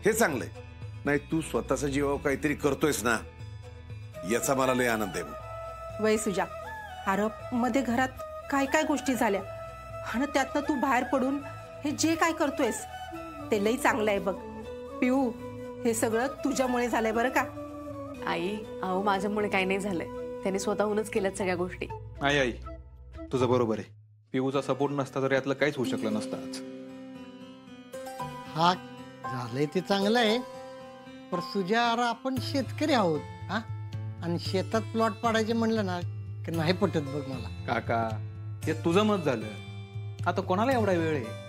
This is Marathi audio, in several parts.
हे चांगलंय. नाही तू स्वतःचा जीवावर काहीतरी करतोयस ना, याचा मला लय आनंद आहे. वय सुजा, अरे मध्ये घरात काय काय गोष्टी झाल्या आणि त्यातनं तू बाहेर पडून हे जे काय करतोयस ते लई चांगलं आहे बघ. पिऊ, हे सगळं तुझ्यामुळे झालंय बरं का. आई, अहो माझ्यामुळे काही नाही झालंय, त्याने स्वतःहूनच केल्यात सगळ्या गोष्टी. आई आई तुझं बरोबर आहे. पिऊचा सपोर्ट नसता तर यातलं काहीच होऊ शकलं नसतं आज. हा झालंय ते चांगलं आहे, पण सुजा अरे आपण शेतकरी आहोत हा, आणि शेतात प्लॉट पाडायचे म्हणलं ना की नाही पटत बघ मला. काका हे तुझं मत झालं. आता कोणाला एवढा वेळ आहे?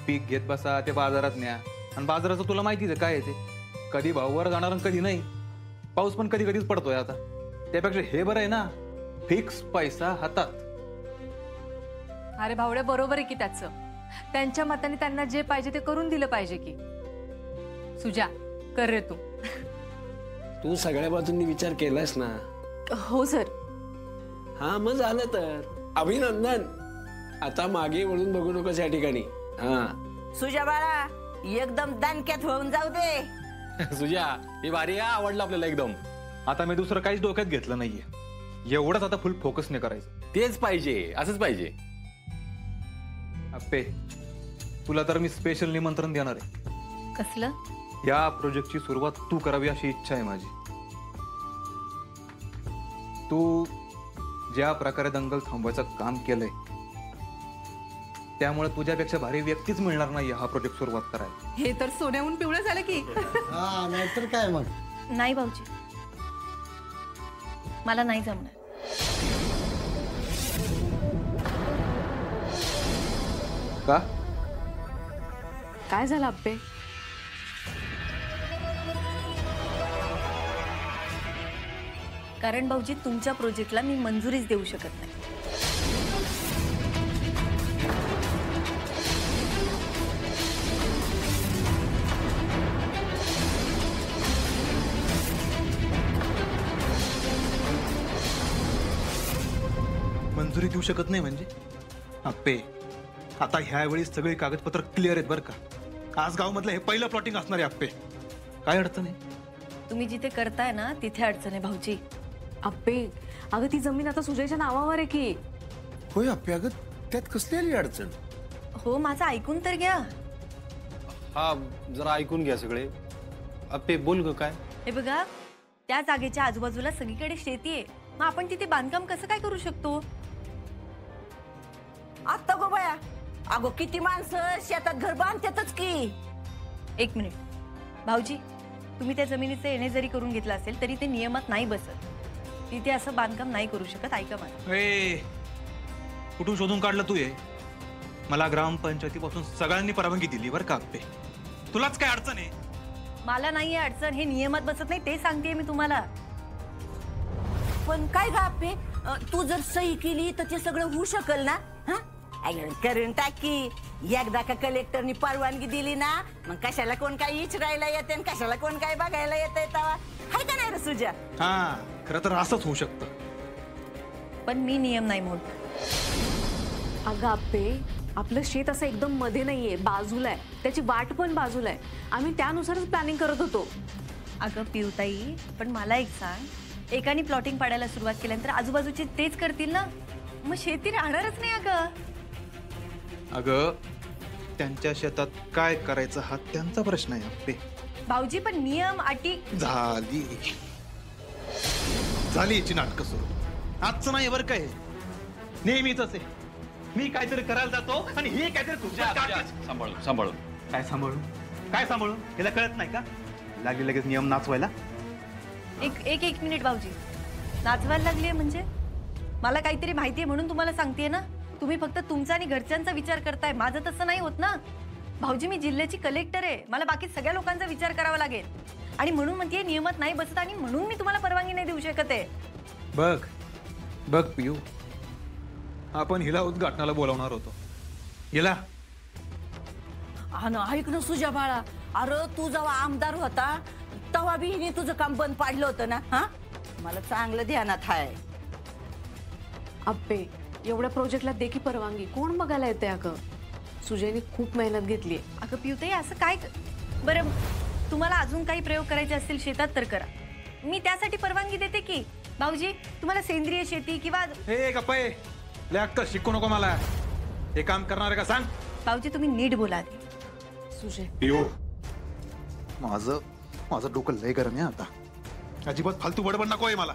पीक घेत बसा, ते बाजारात न्या, आणि बाजाराचं तुला माहितीच आहे काय आहे ते. कधी भाव वर जाणार आणि कधी नाही. पाऊस पण कधी कधीच पडतोय. आता त्यापेक्षा हे बरं आहे ना, फिक्स पैसा हातात. अरे भावड्या, बरोबर आहे की त्याचं. त्यांच्या मताने त्यांना जे पाहिजे ते करून दिलं पाहिजे की. सुजा, कर रे तू. तू सगळ्या बाजूंनी विचार केलास ना? हो सर. हा मग झालं तर अभिनंदन. आता मागे वळून बघू नकोस या ठिकाणी. हा सुजा बाळा, एकदम दणक्यात होऊन जाऊ दे. सुजा, हे भारी आहे, आवडलं आपल्याला एकदम. आता मी दुसरं काहीच डोक्यात घेतलं नाहीये. एवढंच आता फुल फोकसने करायचं. तेच पाहिजे, असंच पाहिजे. अप्पे, तुला तर मी स्पेशल निमंत्रण देणार आहे. कसलं? या प्रोजेक्टची सुरुवात तू करावी अशी इच्छा आहे माझी. तू ज्या प्रकारे दंगल थांबवायचं काम केलंय त्यामुळे तुझ्यापेक्षा भारी व्यक्तीच मिळणार नाही हा प्रोजेक्ट सुरुवात करायला. हे तर सोन्याहून पिवळं झालं की. हा नाहीतर काय मग. नाही भाऊजी, मला नाही जमणार. का? काय झालं अप्पे? कारण भाऊजी, तुमच्या प्रोजेक्टला मी मंजुरीच देऊ शकत नाही. मंजुरी देऊ शकत नाही म्हणजे? अप्पे, आता ह्यावेळी सगळी कागदपत्र क्लिअर आहेत बरं का. आज गावामधलं हे पहिलं प्लॉटिंग असणार आहे अप्पे. काय अडचण आहे? तुम्ही जिथे करताय ना तिथे अडचण आहे भाऊजी. अप्पे, अगं ती जमीन आता सुजयच्या नावावर आहे की. होय अप्पे, अगं त्यात कसली आली अडचण? हो, माझं ऐकून तर घ्या. हा जरा ऐकून घ्या सगळे. अप्पे बोल ग काय. हे बघा, त्या जागेच्या आजूबाजूला सगळीकडे शेती आहे. मग आपण तिथे बांधकाम कसं काय करू शकतो? आता गो बाया, अगो किती माणसं शेतात घर बांधतातच की. एक मिनिट भाऊजी, तुम्ही त्या जमिनीचे येणे जरी करून घेतलं असेल तरी ते नियमात नाही बसत. तिथे असं बांधकाम नाही करू शकत. ऐका मला. कुठून शोधून काढलं तू? हे मला ग्रामपंचायतीपासून सगळ्यांनी परवानगी दिली बरं का अप्पे. तुलाच काय अडचण आहे? मला नाहीये अडचण. हे नियमात बसत नाही ते सांगतेय मी तुम्हाला. पण काय गापे, तू जर सही केली तर ते सगळं होऊ शकल ना? हा करून टाकी. एकदा का कलेक्टरनी परवानगी दिली ना, मग कशाला कोण काय विचारायला येते आणि कशाला कोण काय बघायला येतंय तवा. हाय का नाही रे सुजा? हा, खरं तर असंच होऊ शकतं. पण मी नियम नाही मोडत. अगं अप्पे, आपलं शेत असं एकदम मध्ये नाहीये, बाजूला आहे. त्याची वाट पण बाजूला आहे. आम्ही त्यानुसारच प्लॅनिंग करत होतो. अगं पिऊताई, पण मला एक सांग, एकाने प्लॉटिंग पाडायला सुरुवात केल्यानंतर आजूबाजूचे तेच करतील ना, मग शेती राहणारच नाही. अगं त्यांच्या शेतात काय करायचं हा त्यांचा प्रश्न आहे अप्पे. भाऊजी, पण नियम अटी झाली याची नाटकं सुरू. आजचं नाही बरं काय, नेहमीच आहे. मी काहीतरी करायला जातो आणि हे काहीतरी सांभाळून सांभाळून. काय सांभाळू? काय सांभाळू? याला कळत नाही का? लागली लगेच नियम नाचवायला. एक मिनिट भाऊजी, नाचवायला लागलीये म्हणजे? मला काहीतरी माहितीये म्हणून तुम्हाला सांगतेय ना. तुम्ही फक्त तुमचा आणि घरच्यांचा विचार करताय. माझं तसं नाही होत ना भाऊजी. मी जिल्ह्याची कलेक्टर आहे. मला बाकी सगळ्या लोकांचा विचार करावा लागेल. आणि म्हणून म्हणते नियमात नाही बसत आणि म्हणून मी तुम्हाला परवानगी नाही देऊ शकत आहे. बघ बघ पियू, आपण हिला उद्घाटनाला बोलावणार होतो. हिला ऐक ना सुजा बाळा, अरे तू जेव्हा आमदार होता तेव्हा बी हिने तुझं काम बंद पाडलं होतं ना. हा, मला चांगलं ध्यानात आहे. अप्पे, एवढ्या प्रोजेक्टला दे की परवानगी. कोण बघायला येते? अगं सुजयने खूप मेहनत घेतली. अगं पिऊताई, असं काय? बरं तुम्हाला अजून काही प्रयोग करायचे असतील शेतात तर करा, मी त्यासाठी परवानगी देते की. भाऊजी तुम्हाला सेंद्रिय शेती किंवा हे गप्पा लय अक्कल शिकू नको मला. हे काम करणार आहे का सांग. भाऊजी तुम्ही नीट बोला आधी. सुजय पिऊ, माझं माझं डोकं लय गरम आहे आता. अजिबात फालतू बडबड नको आहे मला.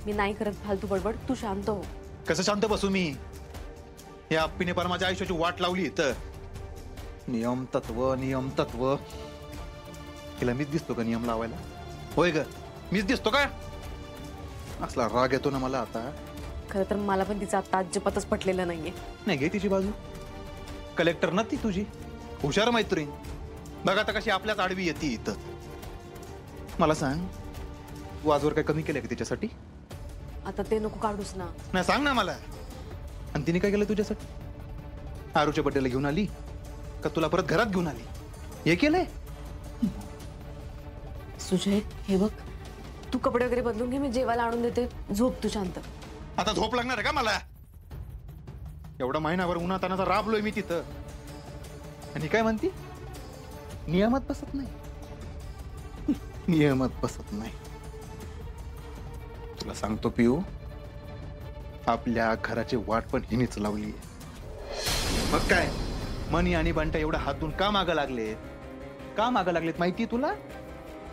मी नाही करत फालतू बडबड, तू शांत हो. कसं शांत बसू मी. या अप्पीने पर माझ्या आयुष्याची वाट लावली. तर नियम तत्व तिला मीच दिसतो का नियम लावायला? होय ग, मीच दिसतो का? असला राग येतो ना मला आता. खरं तर मला पण तिचा आता अजिबातच पटलेलं नाहीये. नाही घे तिची बाजू. कलेक्टर ना ती तुझी हुशार मैत्रीण. बघ आता कशी आपल्याच आडवी येते इथं. मला सांग, तू आजवर काय कमी केलंय का तिच्यासाठी? आता ते नको काढूस ना. नाही सांग ना मला. आणि तिने काय केलं तुझ्यासाठी? आरूच्या बड्डेला घेऊन आली का तुला परत घरात घेऊन आली? हे केलंय? सुजय हे बघ, तू कपडे वगैरे बदलून घे, मी जेवायला आणून देते. झोप तू शांत. आता झोप लागणार आहे का मला? एवढा महिनाभर उन्हातानाचा राबलोय मी तिथं, आणि काय म्हणती? नियमात बसत नाही. नियमात बसत नाही. तुला सांगतो पिऊ, आपल्या घराची वाट पण हिनेच लावली. मग काय मनी आणि बंटा एवढा हातून का मागं लागलेत? का मागं लागलेत माहिती तुला?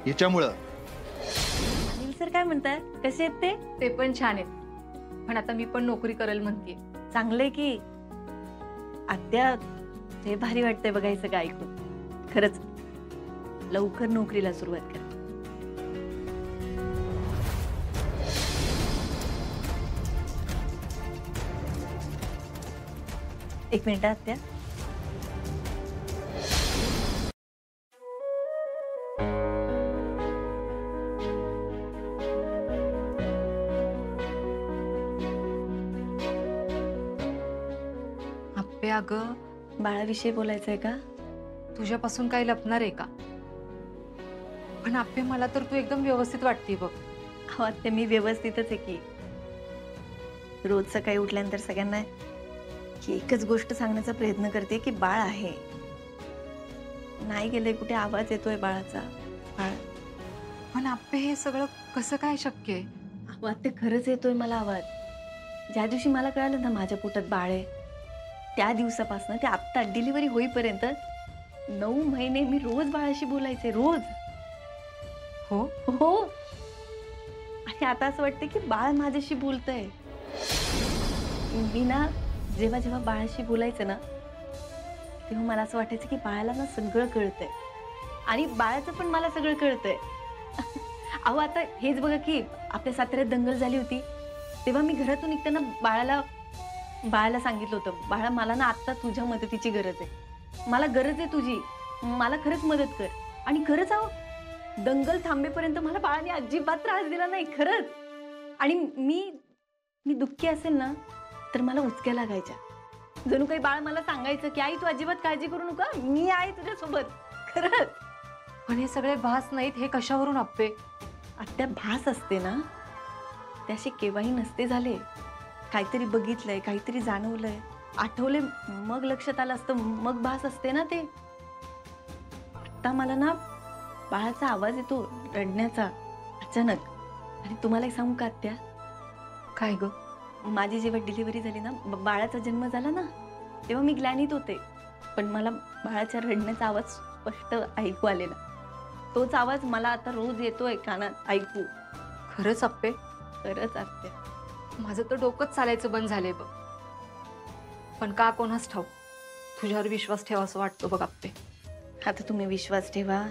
याच्यामुळं. अनिल सर काय म्हणताय, कसे आहेत ते? ते पण छान आहेत, पण आता मी पण नोकरी करेल म्हणते. चांगलंय की. आत्या ते भारी वाटतंय बघा हे सगळं ऐकून. खरंच लवकर नोकरीला सुरुवात करा. एक मिनिट आत्या. आप्पे अगं, बाळाविषयी बोलायचंय का? तुझ्यापासून काही लपणार आहे का? पण आप्पे मला तर तू एकदम व्यवस्थित वाटते बघ. हो आत्या, मी व्यवस्थितच आहे की. रोज सकाळी उठल्यानंतर सगळ्यांना एकच गोष्ट सांगण्याचा प्रयत्न करते की बाळ आहे. नाही गेले कुठे आवाज येतोय बाळाचा. बाळ. पण आप्पे हे सगळं कसं काय शक्य आहे? आवाज ते खरंच येतोय मला आवाज. ज्या दिवशी मला कळालं ना माझ्या पोटात बाळ आहे, त्या दिवसापासून ते आत्ता डिलिव्हरी होईपर्यंत 9 महिने मी रोज बाळाशी बोलायचे. रोज. हो हो. आणि आता असं वाटतं की बाळ माझ्याशी बोलतंय. मी ना जेव्हा जेव्हा बाळाशी बोलायचं ना, तेव्हा मला असं वाटायचं की बाळाला ना सगळं कळतंय आणि बाळाचं पण मला सगळं कळतंय. अहो आता हेच बघा की आपल्या साताऱ्यात दंगल झाली होती, तेव्हा मी घरातून निघताना बाळाला सांगितलं होतं, बाळा मला ना आत्ता तुझ्या मदतीची गरज आहे. मला गरज आहे तुझी, मला खरंच मदत कर. आणि खरंच अहो दंगल थांबेपर्यंत मला बाळाने अजिबात त्रास दिला नाही खरंच. आणि मी दुःखी असेल ना तर मला उचक्या लागायच्या. जणू काही बाळ मला सांगायचं की आई तू अजिबात काळजी करू नका, मी आहे तुझ्यासोबत. खरंच. पण हे सगळे भास नाहीत, हे कशावरून आप्पे? आत्या भास असते ना, त्याशी केव्हाही नसते झाले. काहीतरी बघितलंय, काहीतरी जाणवलंय, आठवले, मग लक्षात आलं असतं, मग भास असते ना ते. आता मला ना बाळाचा आवाज येतो रडण्याचा अचानक. आणि तुम्हाला एक सांगू का आत्या? काय ग? माझी जेव्हा डिलिव्हरी झाली ना, बाळाचा जन्म झाला ना, तेव्हा मी ग्लॅनीत होते, पण मला बाळाच्या रडण्याचा आवाज स्पष्ट ऐकू आलेला. तोच आवाज मला आता रोज येतोय कानात ऐकू. खरंच आप्पे? खरंच आत्या. माझं तर डोकंच चालायचं बंद झालंय बघ. पण का कोणास ठाऊक तुझ्यावर विश्वास ठेवा असं वाटतं बघ आप्पे. आता तुम्ही विश्वास ठेवा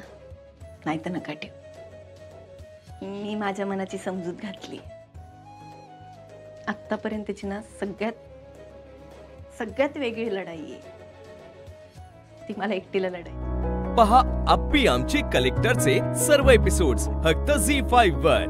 नाही तर नका ठेव. मी माझ्या मनाची समजूत घातली. आत्तापर्यंतची ना सगळ्यात वेगळी लढाई आहे ती मला एकटीला लढाई. पहा अप्पी आमची कलेक्टरचे सर्व एपिसोड्स फक्त झी5 वर.